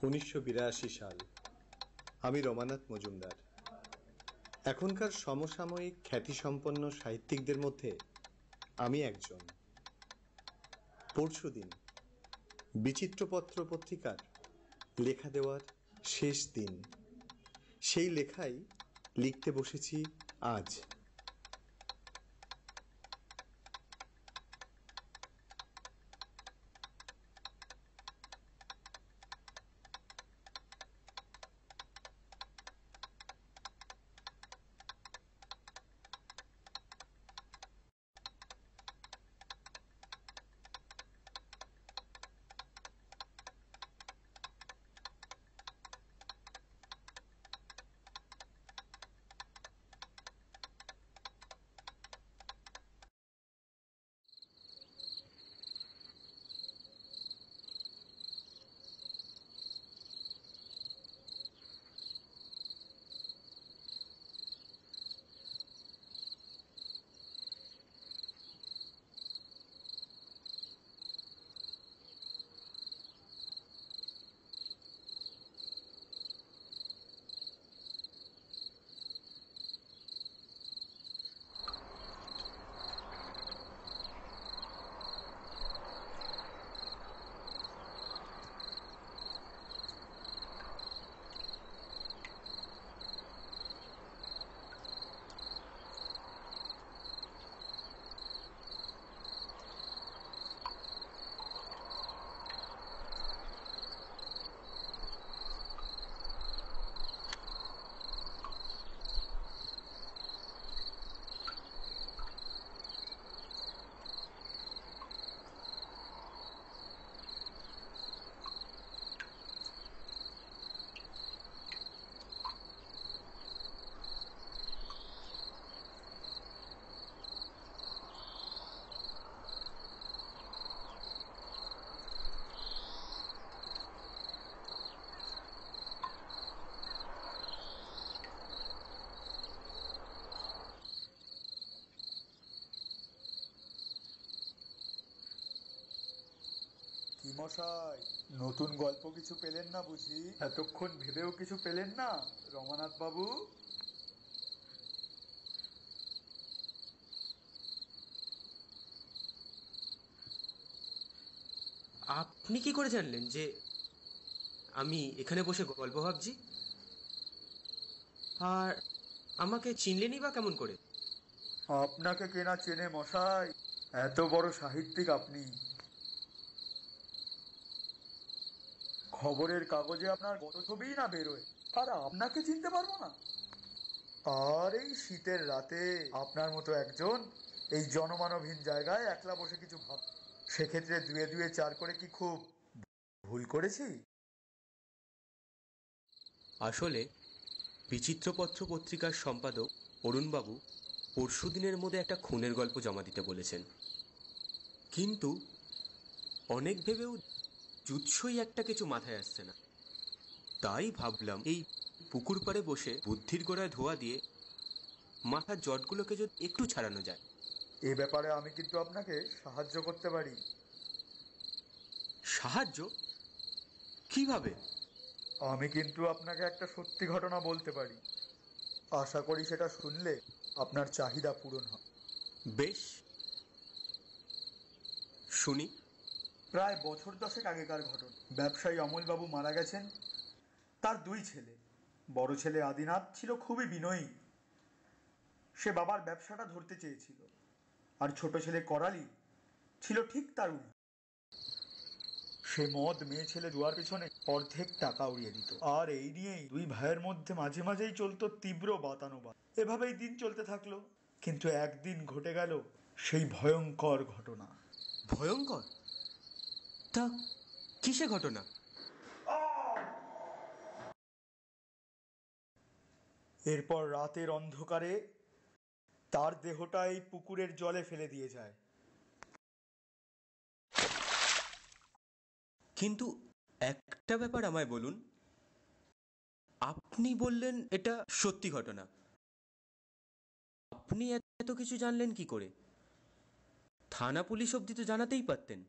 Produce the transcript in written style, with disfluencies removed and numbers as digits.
1982 সাল। আমি রমানাথ মজুমদার। এখনকার সমসাময়িক খ্যাতিসম্পন্ন সাহিত্যিকদের মধ্যে আমি একজন। পরশুদিন বিচিত্রপত্র পত্রিকার লেখা দেওয়ার শেষ দিন। সেই লেখাই লিখতে বসেছি আজ। কি মশাই, নতুন গল্প কিছু পেলেন না বুঝি? এতক্ষণ ভেবেও কিছু পেলেন না রমানাথ বাবু? আপনি কি করে জানলেন যে আমি এখানে বসে গল্প ভাবছি? আর আমাকে চিনলেনই বা কেমন করে? আপনাকে কেনা চেনে মশাই, এত বড় সাহিত্যিক আপনি। খবরের কাগজে আপনার কত ছবিই না বেরোয়, আর আপনাকে চিনতে পারবো না? আর এই শীতের রাতে আপনার মতো একজন এই জনমানবহীন জায়গায় একলা বসে কিছু ভাব, সেক্ষেত্রে দুয়ে দুয়ে চার করে কি খুব ভুল করেছি? আসলে বিচিত্রপত্র পত্রিকার সম্পাদক অরুণবাবু পরশুদিনের মধ্যে একটা খুনের গল্প জমা দিতে বলেছেন, কিন্তু অনেক ভেবেও জুৎসই একটা কিছু মাথায় আসছে না। তাই ভাবলাম এই পুকুর পাড়ে বসে বুদ্ধির গোড়ায় ধোয়া দিয়ে মাথার জটগুলোকে যদি একটু ছাড়ানো যায়। এ ব্যাপারে আমি কিন্তু আপনাকে সাহায্য করতে পারি। সাহায্য? কিভাবে? আমি কিন্তু আপনাকে একটা সত্যি ঘটনা বলতে পারি। আশা করি সেটা শুনলে আপনার চাহিদা পূরণ হয়। বেশ, শুনি। প্রায় বছর 10 আগেকার ঘটনা। ব্যবসায়ী অমলবাবু মারা গেছেন। তার 2 ছেলে। বড় ছেলে আদিনাথ ছিল খুবই বিনয়ী। সে বাবার ব্যবসাটা ধরতে চেয়েছিল। আর ছোট ছেলে করালি ছিল ঠিক তার উল্টো। সে মদ, মেয়ে ছেলে জুয়ার পিছনে অর্ধেক টাকা উড়িয়ে দিত। আর এই নিয়েই 2 ভাইয়ের মধ্যে মাঝে মাঝেই চলতো তীব্র বাতানুবাদ। এভাবেই দিন চলতে থাকলো। কিন্তু একদিন ঘটে গেল সেই ভয়ঙ্কর ঘটনা। ভয়ঙ্কর? তা কিসে ঘটনা? এরপর রাতের অন্ধকারে তার দেহটাই পুকুরের জলে ফেলে দিয়ে যায়। কিন্তু একটা ব্যাপার আমায় বলুন, আপনি বললেন এটা সত্যি ঘটনা, আপনি এত কিছু জানলেন কি করে? থানা পুলিশ অবধি তো জানাতেই পারতেন।